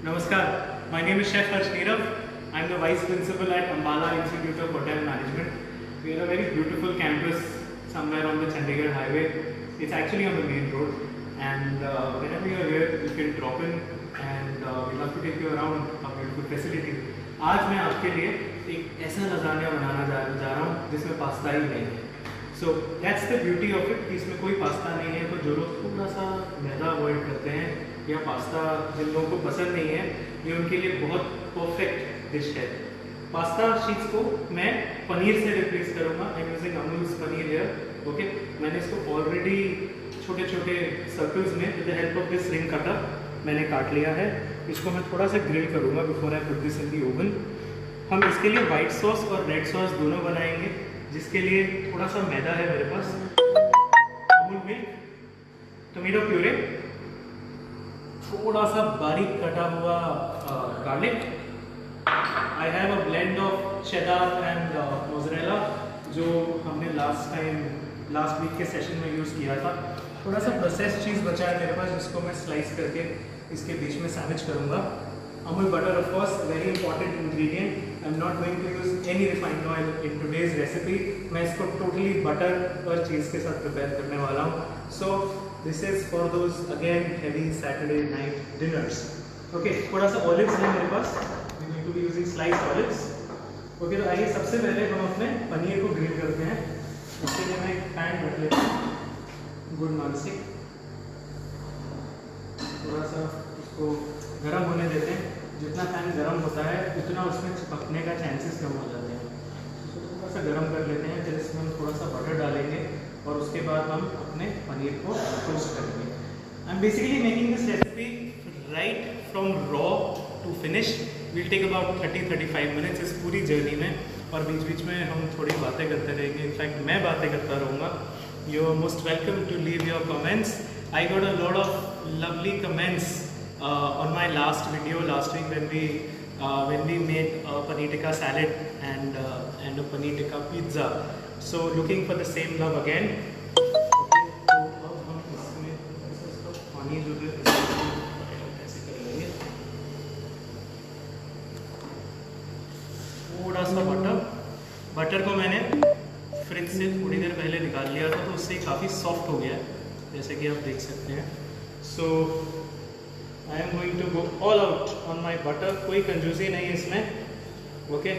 Namaskar, my name is Chef Harsh Nirav. I am the Vice Principal at Ambala Institute of Hotel Management. We are a very beautiful campus somewhere on the Chandigarh highway. It's actually on the main road, and whenever you are here, you can drop in and we'd love to take you around our beautiful facility. आज मैं आपके लिए एक ऐसा lasagne बनाना जा रहा हूँ जिसमें पास्ता ही नहीं है. So that's the beauty of it. इसमें कोई पास्ता नहीं है, तो जो लोग थोड़ा सा मैदा अवॉइड करते हैं या पास्ता जिन लोगों को पसंद नहीं है, ये उनके लिए बहुत परफेक्ट डिश है. पास्ता शीट्स को मैं पनीर से रिप्लेस करूँगा. I am using Amul's paneer here. Okay, मैंने इसको ऑलरेडी छोटे छोटे सर्कल्स में with the help of this ring cutter मैंने काट लिया है. इसको मैं थोड़ा सा ग्रिल करूँगा before I put this in the oven. हम इसके लिए वाइट सॉस और रेड सॉस दोनों बनाएंगे, जिसके लिए थोड़ा सा मैदा है मेरे पास, अमूल मिल्क, टोमेटो प्यूरे, थोड़ा सा बारीक कटा हुआ garlic. I have a blend of cheddar and mozzarella जो हमने लास्ट वीक के सेशन में यूज़ किया था. थोड़ा सा प्रोसेस्ड चीज़ बचा है मेरे पास, जिसको मैं स्लाइस करके इसके बीच में सैंडविच करूँगा. Amul butter of course very important ingredient. I am not going to use any refined oil in today's recipe. मैं इसको टोटली बटर और चीज़ के साथ प्रिपेयर करने वाला हूँ. So this is for those again heavy Saturday night dinners. Okay, थोड़ा सा ऑलिव्स है मेरे पास. We need to be using sliced olives. Okay, तो आइए सबसे पहले हम अपने पनीर को ग्रिल करते हैं. उसके लिए मैं एक पैन रख लेता हूँ, गुड मानसिक. थोड़ा सा उसको गर्म होने देते हैं. जितना पैन गर्म होता है उतना उसमें चिपकने का चांसेस कम हो जाते हैं. उसको थोड़ा सा गर्म कर लेते हैं. फिर इसमें हम थोड़ा सा बटर डालेंगे और उसके बाद हम अपने पनीर को टोस्ट करेंगे. I am basically making this recipe right from raw to finish. Will take about 30-35 minutes इस पूरी जर्नी में, और बीच बीच में हम थोड़ी बातें करते रहेंगे. इनफैक्ट मैं बातें करता रहूँगा. You are most welcome to leave your comments. I got a lot of lovely comments on my last video last week when we made a paneer tikka salad and a paneer tikka pizza. So looking for the same love again. तो अब हम इसमें पानी जो है ऐसे कर लेंगे. थोड़ा सा बटर को मैंने फ्रिज से थोड़ी देर पहले निकाल लिया था, तो उससे काफ़ी सॉफ्ट हो गया है, जैसे कि आप देख सकते हैं. सो I am going to go all out on my butter. कोई कंजूसी नहीं है इसमें. Okay.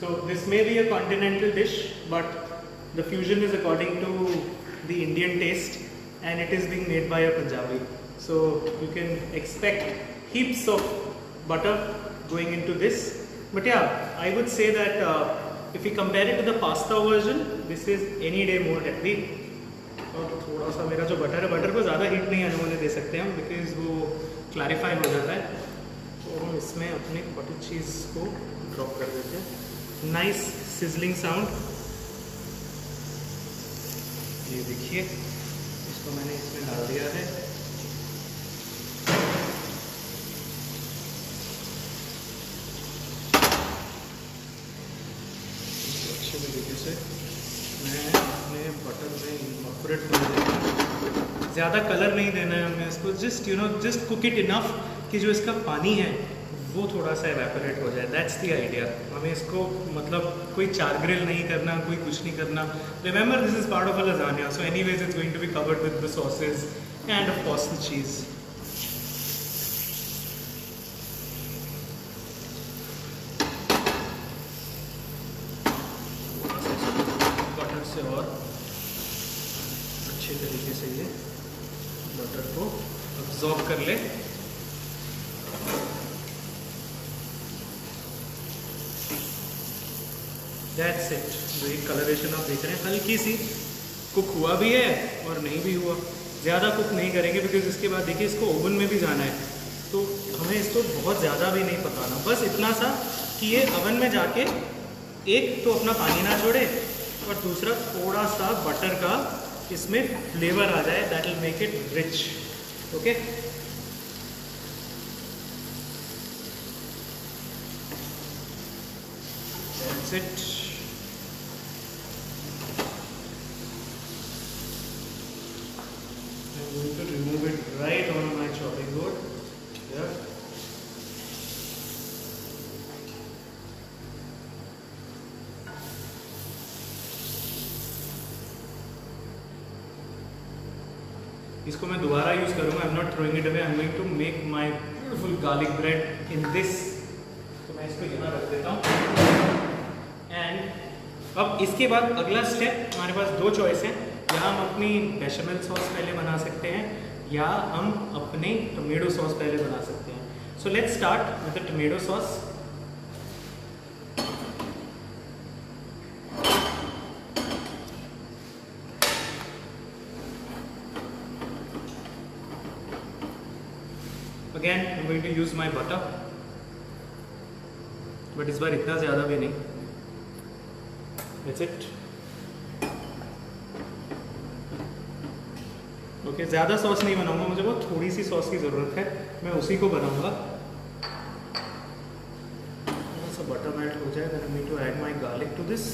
So this may be a continental dish, but the fusion is according to the Indian taste, and it is being made by a Punjabi. So you can expect heaps of butter going into this. But yeah, I would say that if we compare it to the pasta version, this is any day more healthy. और थोड़ा सा मेरा जो butter है, butter को ज़्यादा heat नहीं आने होने दे सकते हम, बिकॉज वो क्लैरिफाई हो जाता है. तो हम इसमें अपने कॉटेज चीज़ को ड्रॉप कर देते हैं. Nice sizzling sound. ये देखिए, इसको मैंने इसमें डाल दिया है. इसको अच्छे तरीके से मैं अपने बटर में इनकॉर्पोरेट कर देता हूँ. ज़्यादा कलर नहीं देना है हमें इसको. जस्ट कुक इट इनफ कि जो इसका पानी है वो थोड़ा सा एवेपोरेट हो जाए. That's the idea. हमें इसको मतलब कोई चार ग्रिल नहीं करना, कोई कुछ नहीं करना. Remember, this is part of a lasagna, so anyways it's going to be covered with the sauces and of course the cheese. से और अच्छे तरीके से ये बटर को अब्जॉर्ब कर ले. That's it. जो ये कलरेशन आप देख रहे हैं, हल्की सी कुक हुआ भी है और नहीं भी हुआ. ज़्यादा कुक नहीं करेंगे, बिकॉज इसके बाद देखिए इसको ओवन में भी जाना है, तो हमें इसको बहुत ज़्यादा भी नहीं पकाना. बस इतना सा कि ये ओवन में जाके एक तो अपना पानी ना छोड़े, और दूसरा थोड़ा सा बटर का इसमें फ्लेवर आ जाए. That will make it rich. Okay, that's it. I'm going to remove it right on my chopping board. Yeah. इसको मैं दोबारा यूज़ करूँगा. I am not throwing it away. I am going to make my beautiful garlic bread in this. तो मैं इसको यहाँ रख देता हूँ. एंड अब इसके बाद अगला स्टेप हमारे पास दो चॉइस हैं. यहाँ हम अपनी बेशमेल सॉस पहले बना सकते हैं या हम अपने टोमेटो सॉस पहले बना सकते हैं. So let's start with the tomato sauce. Again, I'm going to use my butter, but इस बार इतना ज़्यादा भी नहीं. That's it. Okay, ज़्यादा सॉस नहीं बनाऊंगा. मुझे वो थोड़ी सी सॉस की ज़रूरत है. मैं उसी को बनाऊंगा. थोड़ा सा बटर मेल्ट हो जाए, then I'm going to add my garlic to this.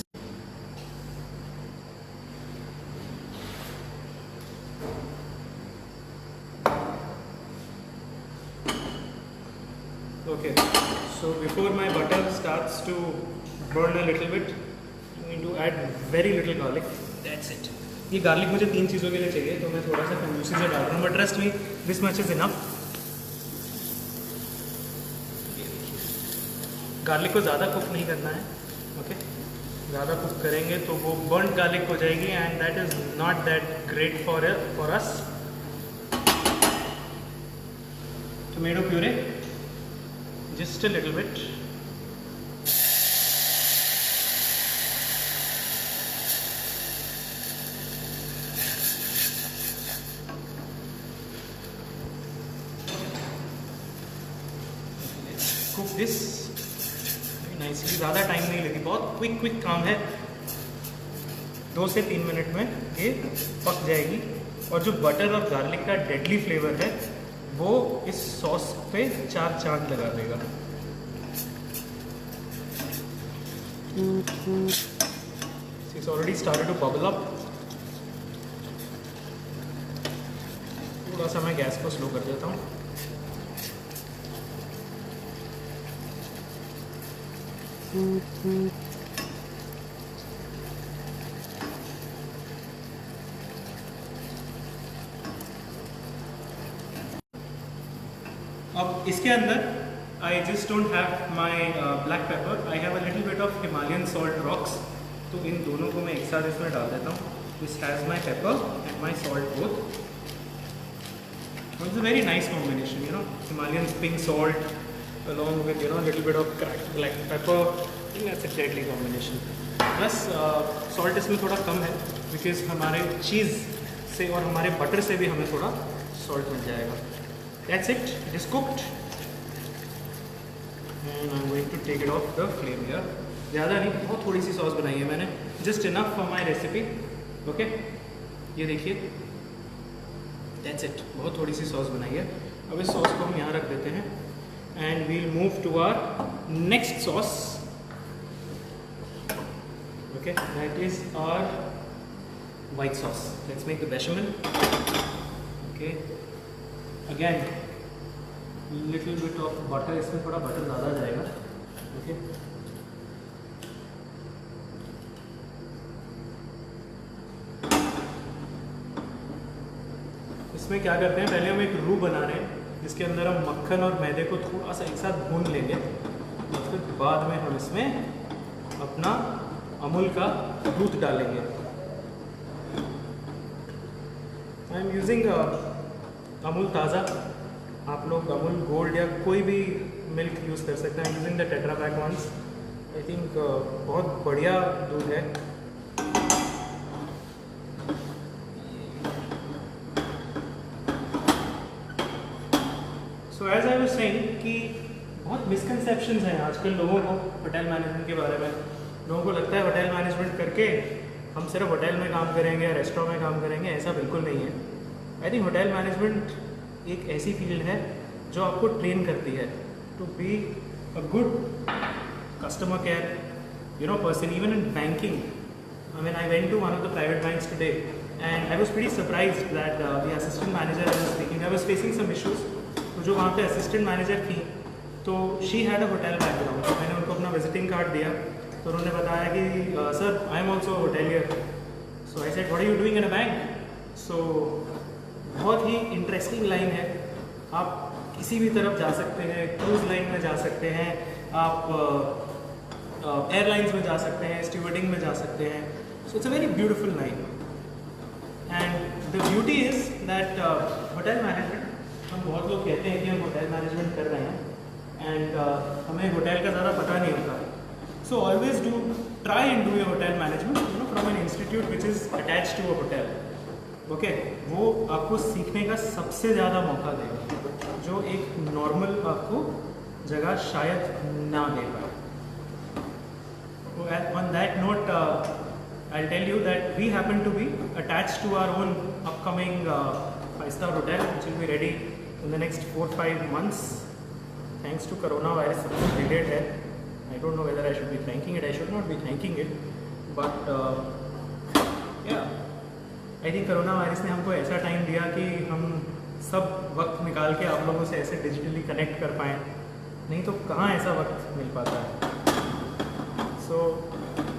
Okay, so before my butter starts to burn a little bit, I'm going to add very little garlic. That's it. ये garlic मुझे 3 चीज़ों के लिए चाहिए, तो मैं थोड़ा सा कंजूसी से डाल रहा हूँ, but trust me this much is enough. Garlic को ज़्यादा कुक नहीं करना है. ओके, ज़्यादा कुक करेंगे तो वो बर्न गार्लिक हो जाएगी and that is not that great for us. Tomato puree, just a little bit. Cook this very nicely. ज़्यादा टाइम नहीं लगी, बहुत क्विक काम है. 2 से 3 मिनट में ये पक जाएगी. और जो बटर और गार्लिक का डेडली फ्लेवर है वो इस सॉस पे 4 चांद लगा देगा. It's already started to bubble up. थोड़ा सा मैं गैस को स्लो कर देता हूँ. अब इसके अंदर I just don't have my black pepper. I have a little bit of Himalayan salt rocks. तो इन दोनों को मैं एक साथ इसमें डाल देता हूँ. This has my paper and my salt both. It's a very nice combination, you know. Himalayan pink salt along with little bit of cracked black pepper. I think that's a deadly combination. Plus salt इसमें थोड़ा कम है because हमारे चीज़ से और हमारे butter से भी हमें थोड़ा सॉल्ट मिल जाएगा. That's it. It is cooked. And I'm going to take it off the flame here. ज़्यादा नहीं, बहुत थोड़ी सी सॉस बनाई है मैंने. Just enough for my recipe. Okay? ये देखिए. That's it. बहुत थोड़ी सी सॉस बनाई है. अब इस सॉस को हम यहाँ रख देते हैं. And we'll move to our next sauce. Okay? That is our white sauce. Let's make the bechamel. Okay? Again, little bit of butter. इसमें थोड़ा बटर ज़्यादा जाएगा. Okay. इसमें क्या करते हैं, पहले हम एक रू बना रहे हैं जिसके अंदर हम मक्खन और मैदे को थोड़ा सा एक साथ भून लेंगे. और फिर बाद में हम इसमें अपना अमूल का दूध डालेंगे. आई एम यूजिंग अमूल ताज़ा. आप लोग अमूल गोल्ड या कोई भी मिल्क यूज़ कर सकते हैं. Using the Tetra Pak once. I think बहुत बढ़िया दूध है. So as I was saying कि बहुत मिसकंसेप्शंस हैं आजकल लोगों को होटल मैनेजमेंट के बारे में. लोगों को लगता है होटल मैनेजमेंट करके हम सिर्फ होटल में काम करेंगे या रेस्टोरेंट में काम करेंगे. ऐसा बिल्कुल नहीं है. आई थिंक होटल मैनेजमेंट एक ऐसी फील्ड है जो आपको ट्रेन करती है to be a good customer care person. Even in banking, I mean, I went to one of the private banks today and I was pretty surprised that the assistant manager I was speaking I was facing some issues. तो जो वहाँ पे assistant manager थी, तो she had a hotel background. मैंने उनको अपना visiting card दिया, तो उन्होंने बताया कि sir I am also hotelier. So I said what are you doing in a bank. So बहुत ही इंटरेस्टिंग लाइन है, आप किसी भी तरफ जा सकते हैं, क्रूज़ लाइन में जा सकते हैं, आप एयरलाइंस में जा सकते हैं, स्टीवर्डिंग में जा सकते हैं। So it's a very beautiful line. And the beauty is that hotel management, हम बहुत लोग कहते हैं कि हम होटल मैनेजमेंट कर रहे हैं एंड हमें होटल का ज़्यादा पता नहीं होता। So always do try and do your hotel management from an institute which is attach to a hotel. Okay, वो आपको सीखने का सबसे ज़्यादा मौका देगा, जो एक नॉर्मल आपको जगह शायद ना दे पाए। On that note, I'll tell you that we happen to be attached to our own upcoming 5-star hotel, which will be ready in the next 4-5 months. Thanks to coronavirus, सबसे delayed है. I don't know whether I should be thanking it. I should not be thanking it, but yeah, I think coronavirus ने हमको ऐसा time दिया कि हम सब वक्त निकाल के आप लोगों से ऐसे डिजिटली कनेक्ट कर पाएँ, नहीं तो कहाँ ऐसा वक्त मिल पाता है। सो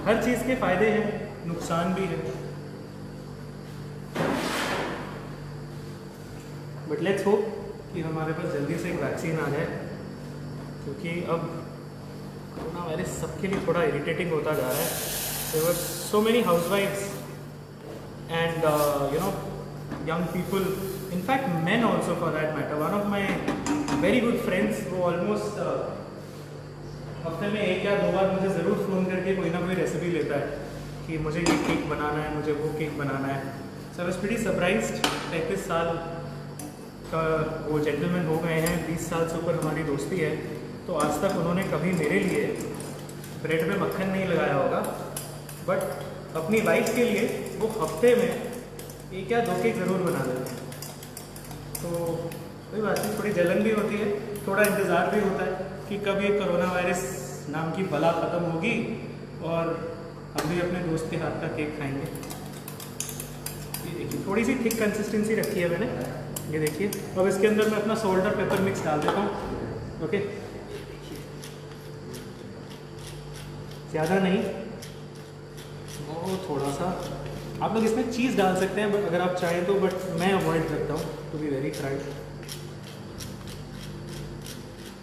हर चीज़ के फ़ायदे हैं, नुकसान भी है, बट लेट्स होप कि हमारे पास जल्दी से एक वैक्सीन आ जाए, क्योंकि अब कोरोना वायरस सबके लिए थोड़ा इरिटेटिंग होता जा रहा है। देयर वर सो मेनी हाउसवाइफ्स and young people, in fact men also for that matter. One of my very good friends, वो almost हफ्ते में 1 या 2 बार मुझे ज़रूर फ़ोन करके कोई ना कोई रेसिपी लेता है कि मुझे ये केक बनाना है, मुझे वो केक बनाना है। सो आई वाज प्रीटी सरप्राइज्ड। 35 साल का वो जेंटलमैन हो गए हैं, 20 साल से ऊपर हमारी दोस्ती है, तो आज तक उन्होंने कभी मेरे लिए ब्रेड में मक्खन नहीं लगाया होगा, बट अपनी वाइफ के लिए वो हफ्ते में 1 या 2 केक ज़रूर बना देते हैं। तो कोई बात नहीं, थोड़ी जलन भी होती है, थोड़ा इंतज़ार भी होता है कि कब ये कोरोना वायरस नाम की बला ख़त्म होगी और हम भी अपने दोस्त के हाथ का केक खाएंगे। ये देखिए, थोड़ी सी थिक कंसिस्टेंसी रखी है मैंने, ये देखिए। अब इसके अंदर मैं अपना सॉल्ट और पेपर मिक्स डाल देता हूँ। ओके, ज़्यादा नहीं, बहुत थोड़ा सा। आप लोग इसमें चीज़ डाल सकते हैं अगर आप चाहें तो, बट मैं अवॉइड करता हूँ टू बी वेरी फ्रैंक।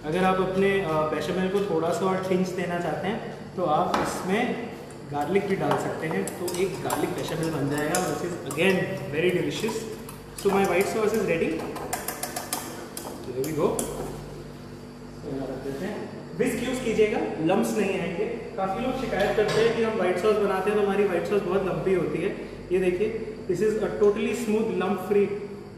अगर आप अपने बेशमेल को थोड़ा सा और टिंच देना चाहते हैं तो आप इसमें गार्लिक भी डाल सकते हैं, तो एक गार्लिक बेशमेल बन जाएगा, which is again very delicious. So my white sauce is ready, here we go. रख देते हैं, विस्क यूज़ कीजिएगा, लम्स नहीं आएंगे। काफ़ी लोग शिकायत करते हैं कि हम वाइट सॉस बनाते हैं तो हमारी वाइट सॉस बहुत लंपी होती है। ये देखिए, this is a totally smooth lump free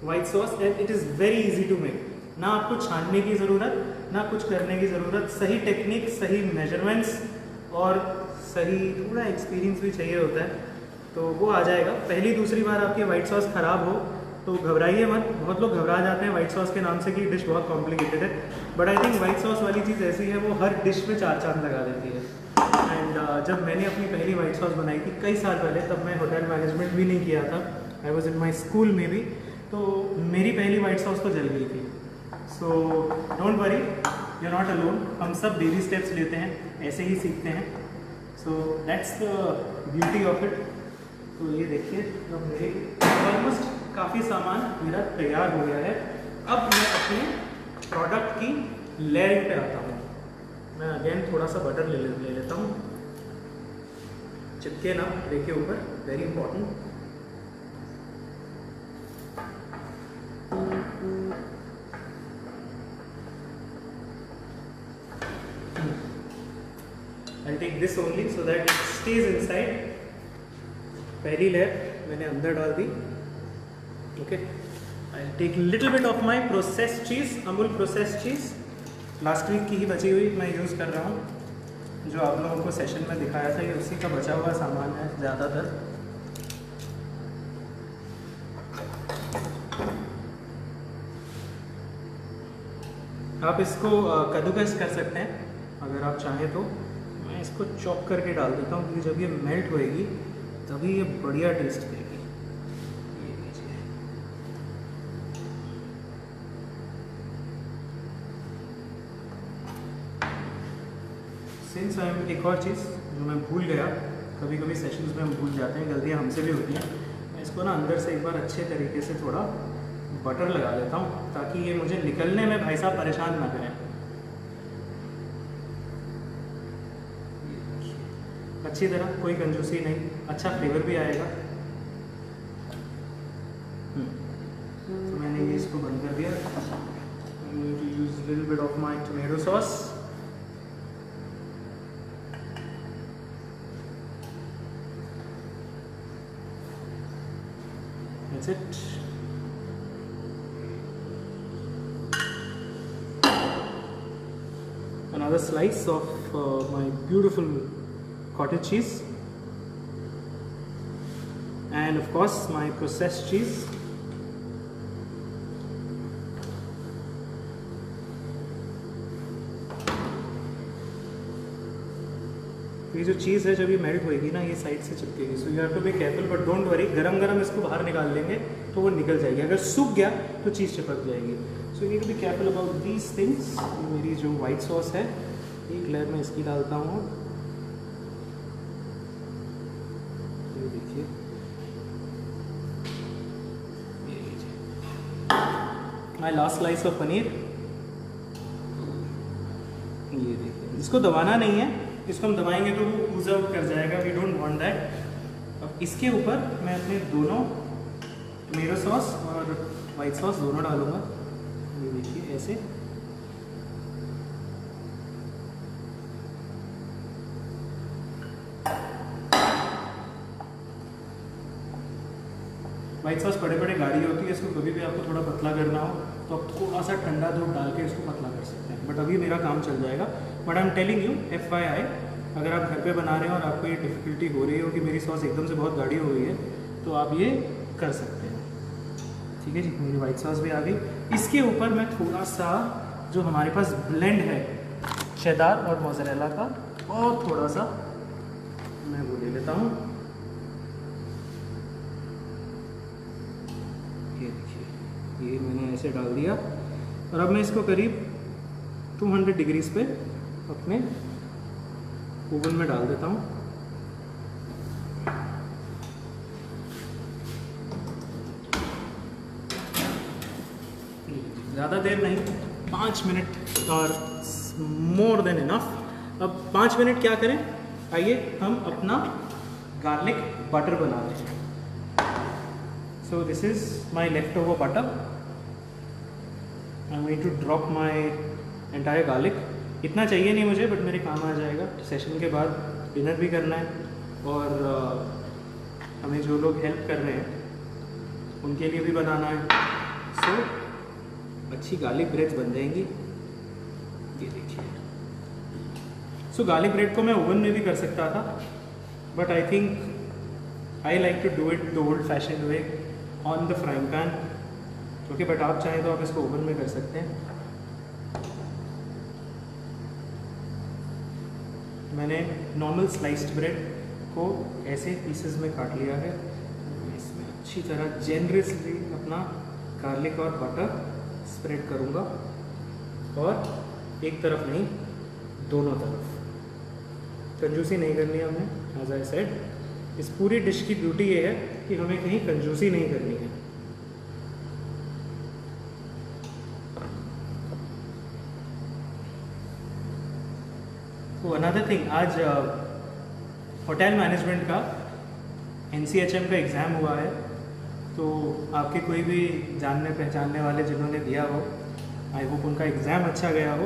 white sauce and it is very easy to make. ना आपको छानने की ज़रूरत, ना कुछ करने की ज़रूरत, सही टेक्निक, सही मेजरमेंट्स और सही थोड़ा एक्सपीरियंस भी चाहिए होता है, तो वो आ जाएगा। पहली दूसरी बार आपकी वाइट सॉस ख़राब हो तो घबराइए मत। बहुत लोग घबरा जाते हैं वाइट सॉस के नाम से कि डिश बहुत कॉम्प्लिकेटेड है, but I think white sauce वाली चीज़ ऐसी है, वो हर डिश में 4 चांद लगा देती है। एंड जब मैंने अपनी पहली वाइट सॉस बनाई थी कई साल पहले, तब मैं होटल मैनेजमेंट भी नहीं किया था, I was in my school में भी, तो मेरी पहली वाइट सॉस तो जल गई थी। So don't worry, you are not alone, हम सब बेबी स्टेप्स लेते हैं, ऐसे ही सीखते हैं। So that's the beauty of it. तो ये देखिए, अब मेरे ऑलमोस्ट काफ़ी सामान मेरा तैयार हो गया है। अब मैं अपने प्रोडक्ट की लेयरिंग पे आता हूँ। मैं अगेन थोड़ा सा बटर ले लेता हूँ, चिपके ना ट्रे के ऊपर, very important. I'll take this only so that it stays inside. पहली लेयर मैंने अंदर डाल दी। Okay, I'll take little bit of my processed cheese, Amul processed cheese, last week की ही बची हुई मैं यूज़ कर रहा हूँ। जो आप लोगों को सेशन में दिखाया था, ये उसी का बचा हुआ सामान है ज़्यादातर। आप इसको कद्दूकस कर सकते हैं अगर आप चाहें तो। मैं इसको चॉप करके डाल देता हूँ, क्योंकि जब ये मेल्ट होएगी तभी ये बढ़िया टेस्ट देगी। ये लीजिए, सिंस आई एक और चीज़ जो मैं भूल गया, कभी कभी सेशंस में हम भूल जाते हैं, गलतियाँ हमसे भी होती हैं। मैं इसको ना अंदर से एक बार अच्छे तरीके से थोड़ा बटर लगा लेता हूँ ताकि ये मुझे निकलने में भाई साहब परेशान ना करें। अच्छी तरह, कोई कंजूसी नहीं, अच्छा फ्लेवर भी आएगा। तो मैंने ये इसको बंद कर दिया। I'm going to use a little bit of my tomato sauce. That's it. Another slice of my beautiful cottage cheese, and of course my processed cheese. ये जो चीज़ है जब ये मेल्ट होएगी ना, ये साइड से चिपकेगी, so you have to be careful, but don't worry, गरम गरम इसको बाहर निकाल लेंगे तो वो निकल जाएगी। अगर सूख गया तो चीज़ चिपक जाएगी। So you need to be careful about these things. मेरी जो वाइट सॉस है, एक लेयर में इसकी डालता हूँ। ये देखिए, my last slice of paneer. ये देखिए, इसको दबाना नहीं है, इसको हम दबाएंगे तो वो ऊज आउट कर जाएगा, वी डोंट वांट दैट। अब इसके ऊपर मैं अपने दोनों टोमेटो सॉस और वाइट सॉस दोनों डालूंगा। ये देखिए ऐसे। वाइट सॉस बड़े बड़े गाढ़ी होती है, इसको कभी भी आपको थोड़ा पतला करना हो तो आप थोड़ा सा ठंडा दूध डाल के इसको पतला कर सकते हैं, बट अभी मेरा काम चल जाएगा। But I am telling you, FYI, अगर आप घर पे बना रहे हो और आपको ये डिफ़िकल्टी हो रही हो कि मेरी सॉस एकदम से बहुत गाढ़ी हो गई है, तो आप ये कर सकते हैं। ठीक है जी, मेरी वाइट सॉस भी आ गई। इसके ऊपर मैं थोड़ा सा जो हमारे पास ब्लेंड है चेदार और मोज़रेला का, और थोड़ा सा मैं वो ले लेता हूँ। ये देखिए, ये मैंने ऐसे डाल दिया, और अब मैं इसको करीब 200 डिग्रीज पे अपने ओवन में डाल देता हूँ। ज़्यादा देर नहीं, 5 मिनट और मोर देन इनफ। अब 5 मिनट क्या करें, आइए हम अपना गार्लिक बटर बना लें। So this is my leftover butter. I am going to drop my entire garlic. इतना चाहिए नहीं मुझे, बट मेरे काम आ जाएगा। सेशन के बाद डिनर भी करना है, और हमें जो लोग हेल्प कर रहे हैं उनके लिए भी बनाना है। सो अच्छी गार्लिक ब्रेड्स बन जाएंगी। ये देखिए। सो गार्लिक ब्रेड को मैं ओवन में भी कर सकता था, but I think I like to do it the old fashion way on the frying pan. Okay, but आप चाहें तो आप इसको ओवन में कर सकते हैं। मैंने नॉर्मल स्लाइस्ड ब्रेड को ऐसे पीसेस में काट लिया है। इसमें अच्छी तरह जेनरसली अपना गार्लिक और बटर स्प्रेड करूँगा, और एक तरफ नहीं, दोनों तरफ। कंजूसी नहीं करनी है हमें, एज आई सेड। इस पूरी डिश की ब्यूटी ये है कि हमें कहीं कंजूसी नहीं करनी है। तो अनदर थिंग, आज होटल मैनेजमेंट का NCHM का एग्ज़ाम हुआ है, तो आपके कोई भी जानने पहचानने वाले जिन्होंने दिया हो, आई होप उनका एग्ज़ाम अच्छा गया हो,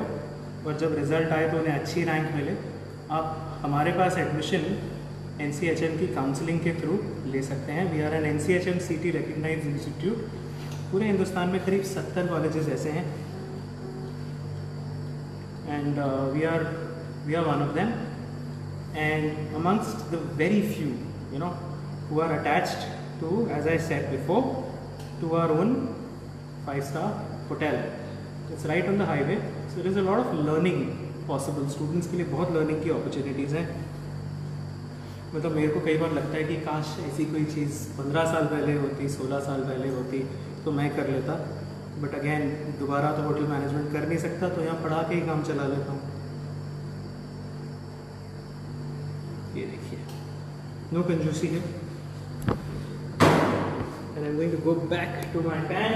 और जब रिज़ल्ट आए तो उन्हें अच्छी रैंक मिले। आप हमारे पास एडमिशन NCHM की काउंसलिंग के थ्रू ले सकते हैं। We are an NCHM CT recognised institute. पूरे हिंदुस्तान में करीब 70 कॉलेजेस ऐसे हैं, and we are one of them, and amongst the very few, you know, who are attached to, as I said before, to our own 5-star hotel. It's right on the highway, so there is a lot of learning possible. Students के लिए बहुत learning की opportunities हैं। मतलब मेरे को कई बार लगता है कि काश ऐसी कोई चीज़ 15 साल पहले होती, 16 साल पहले होती तो मैं कर लेता, बट अगेन दोबारा तो होटल मैनेजमेंट कर नहीं सकता, तो यहाँ पढ़ा के ही काम चला लेता हूँ। ये देखिए, नो कंजूसी है। And I am going to go back to my pan,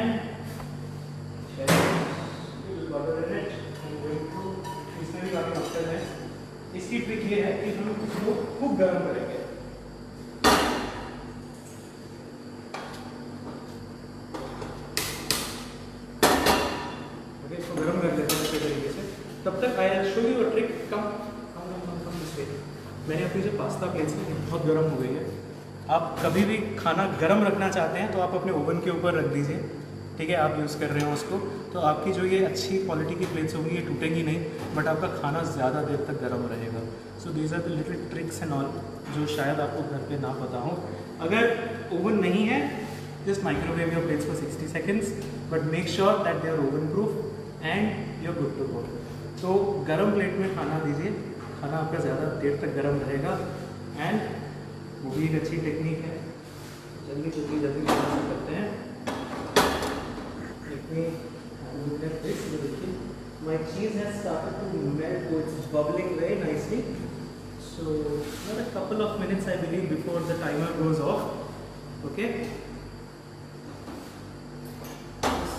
इसमें भी काफ़ी ऑप्शन है। इसकी ट्रिक ये है कि हम इसको खूब गर्म करेंगे। ओके, इसको गर्म कर लेते हैं अच्छे तरीके से। तब तक I will show you a trick. Come this way. मैंने अपनी जो पास्ता प्लेट्स है बहुत गर्म हो गई है। आप कभी भी खाना गर्म रखना चाहते हैं तो आप अपने ओवन के ऊपर रख दीजिए, ठीक है। आप यूज़ कर रहे हो उसको, तो आपकी जो ये अच्छी क्वालिटी की प्लेट्स होंगी ये टूटेंगी नहीं, बट आपका खाना ज़्यादा देर तक गर्म रहेगा। So these are the little tricks and all जो शायद आपको घर पे ना पता हो। अगर ओवन नहीं है, just microwave your plates for 60 seconds, but make sure that they are oven proof and you are good to go. तो गर्म प्लेट में खाना दीजिए, खाना आपका ज़्यादा देर तक गर्म रहेगा। एंड वो भी एक अच्छी टेक्निक है, जल्दी जल्दी जल्दी करते हैं। Let me look at this. My cheese has started to melt, so it's bubbling very nicely. So not a couple of minutes I believe before the timer goes off. Okay.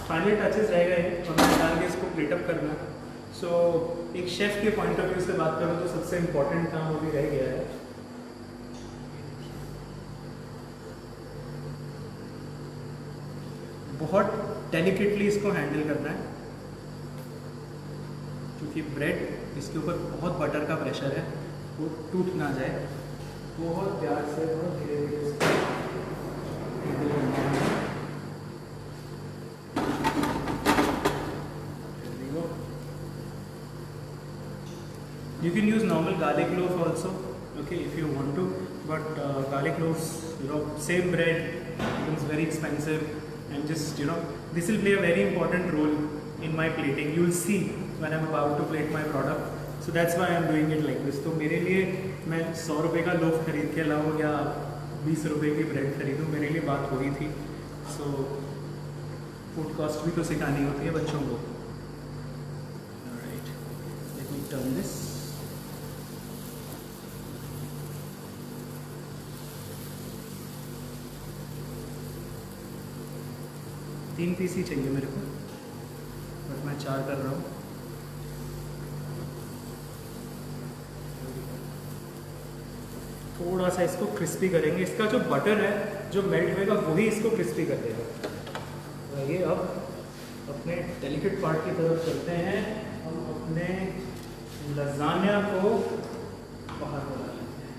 Final touches रह गए और मैंने डाल के इसको plate up करना। सो एक chef के पॉइंट ऑफ व्यू से बात करूँ तो सबसे इम्पोर्टेंट काम वो भी रह गया है। बहुत डेलिकेटली इसको हैंडल करना है, क्योंकि ब्रेड इसके ऊपर बहुत बटर का प्रेशर है, वो टूट ना जाए। बहुत प्यार से बहुत धीरे धीरे इसको हैंडल करना है। You can use normal garlic loaf also, okay, if you want to, but garlic loaves, same bread becomes very expensive, and just this will play a very important role in my plating. You will see when I'm about to plate my product, so that's why I'm doing it like this. तो मेरे लिए मैं 100 रुपये का loaf खरीद के लाऊँ या 20 रुपये की ब्रेड खरीदूँ, मेरे लिए बात हो गई थी। सो फूड कॉस्ट भी तो सिखानी होती है बच्चों को। Alright, let me turn this. तीन पीस ही चाहिए मेरे को, बट मैं 4 कर रहा हूँ। थोड़ा सा इसको क्रिस्पी करेंगे। इसका जो बटर है जो मेल्ट होएगा वही इसको क्रिस्पी कर देगा। आइए अब अपने डेलिकेट पार्ट की तरफ चलते हैं। हम अपने लजानिया को बाहर बना लेते हैं।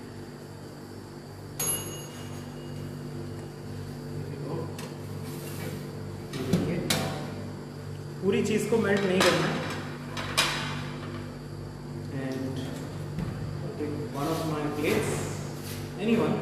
पूरी चीज़ को मेल्ट नहीं करना है। And one of my plates, anyone,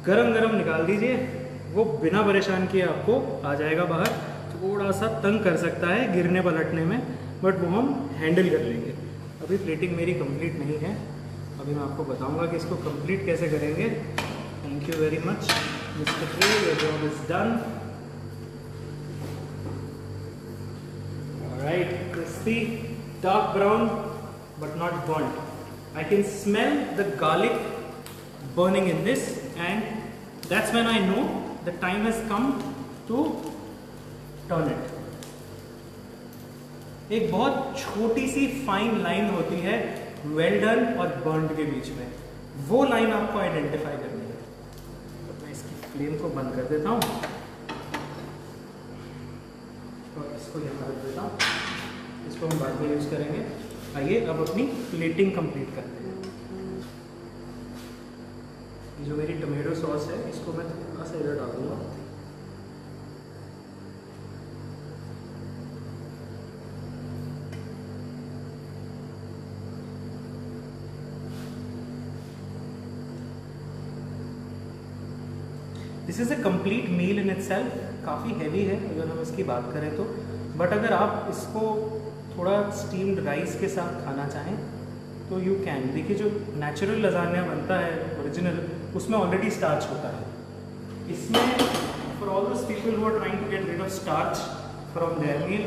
गरम गरम निकाल दीजिए। वो बिना परेशान किए आपको आ जाएगा बाहर। थोड़ा सा तंग कर सकता है गिरने पलटने में, बट वो हम हैंडल कर लेंगे। अभी प्लेटिंग मेरी कंप्लीट नहीं है, अभी मैं आपको बताऊंगा कि इसको कंप्लीट कैसे करेंगे। Thank you very much mister tray, your job is done. Alright, crispy, dark brown but not burned. I can smell the garlic burning in this, and that's when I know the time has come to turn it. एक बहुत छोटी सी fine line होती है well done और burned के बीच में, वो line आपको आइडेंटिफाई करनी है। तो मैं इसकी फ्लेम को बंद कर देता हूँ और इसको यहाँ रख देता हूँ। इसको हम बाद में यूज़ करेंगे। आइए अब अपनी प्लेटिंग कंप्लीट करते हैं। जो मेरी टोमेटो सॉस है इसको मैं थोड़ा सा इधर डाल दूँगा। This is a complete meal in itself, काफ़ी हैवी है अगर हम इसकी बात करें तो, बट अगर आप इसको थोड़ा स्टीम्ड राइस के साथ खाना चाहें तो यू कैन। देखिए जो नेचुरल लजानिया बनता है ओरिजिनल, उसमें ऑलरेडी स्टार्च होता है। इसमें for all those people who are trying to get rid of starch from their meal,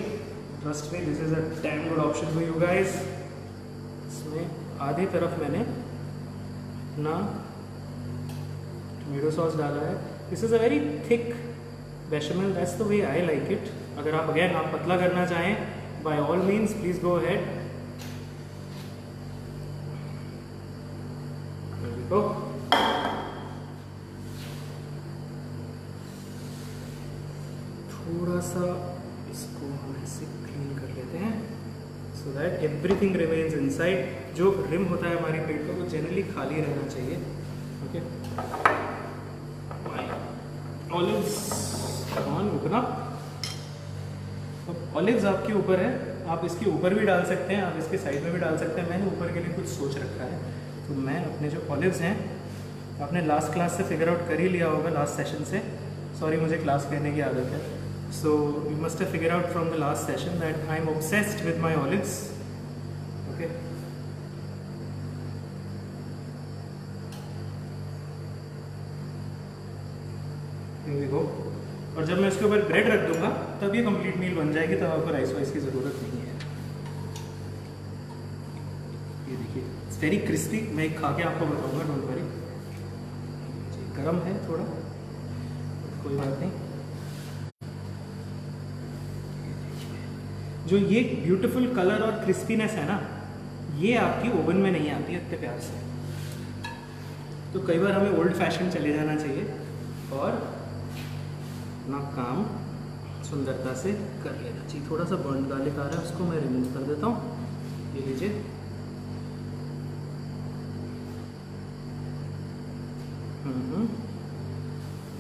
trust me this is a damn good option for you guys. इसमें आधी तरफ मैंने ना टोमेटो सॉस डाला है। This is a very thick bechamel, that's the way I like it. अगर आप अगेन आप पतला करना चाहें, by all means please go ahead. तो थोड़ा सा इसको हम ऐसे क्लीन कर लेते हैं so that everything remains inside. जो रिम होता है हमारी प्लेट का वो जनरली खाली रहना चाहिए। Okay, olives on, open up. अब ऑलिव्स आपके ऊपर है, आप इसके ऊपर भी डाल सकते हैं, आप इसके साइड में भी डाल सकते हैं। मैंने ऊपर के लिए कुछ सोच रखा है, तो मैं अपने जो ऑलिव्स हैं, आपने लास्ट क्लास से फिगर आउट कर ही लिया होगा, लास्ट सेशन से। सॉरी, मुझे क्लास कहने की आदत है। So you must have figure out from the last session that I am obsessed with my olives. Okay, here we go. और जब मैं इसके ऊपर ब्रेड रख दूंगा तब ये कंप्लीट मील बन जाएगी, तब आपको राइस वाइस की ज़रूरत नहीं है। ये देखिए इट्स वेरी क्रिस्पी। मैं एक खा के आपको बताऊंगा, डोंट वरी। गर्म है थोड़ा, कोई बात नहीं। जो ये ब्यूटीफुल कलर और क्रिस्पीनेस है ना, ये आपकी ओवन में नहीं आती है इतने प्यार से। तो कई बार हमें ओल्ड फैशन चले जाना चाहिए और अपना काम सुंदरता से कर लेना चाहिए। थोड़ा सा बर्न गार्लिक आ रहा है, उसको मैं रिमूव कर देता हूँ। ये लीजिए,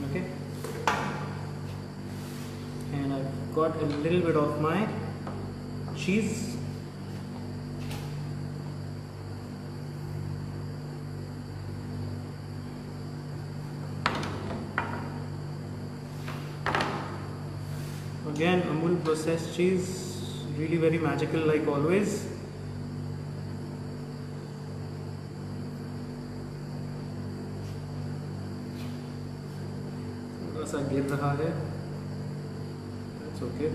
okay, and I got a little bit of my cheese. Again, Amul processed cheese, really very magical like always. थोड़ा सा गिर रहा है, that's okay.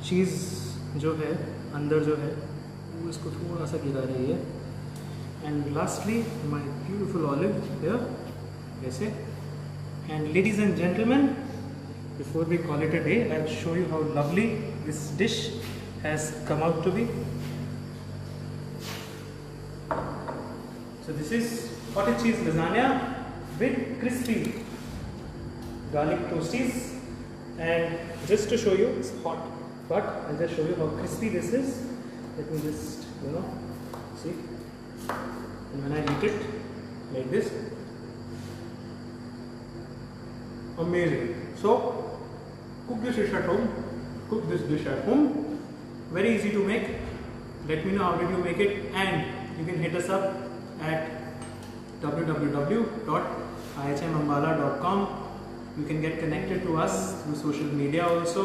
चीज़ जो है अंदर जो है वो इसको थोड़ा सा गिरा रही है। And lastly, my beautiful olive here, ऐसे। And ladies and gentlemen, before we call it a day, I'll show you how lovely this dish has come out to be. So this is cottage cheese lasagna with crispy garlic toasties, and just to show you, it's hot, but I'll just show you how crispy this is. Let me just, see, and when I eat it like this, amazing. So cook this dish at home. Cook this dish at home. Very easy to make. Let me know how did you make it, and you can hit us up at www.ihmambala.com. You can get connected to us through social media also,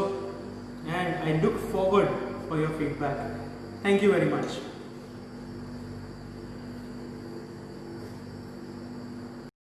and I look forward for your feedback. Thank you very much.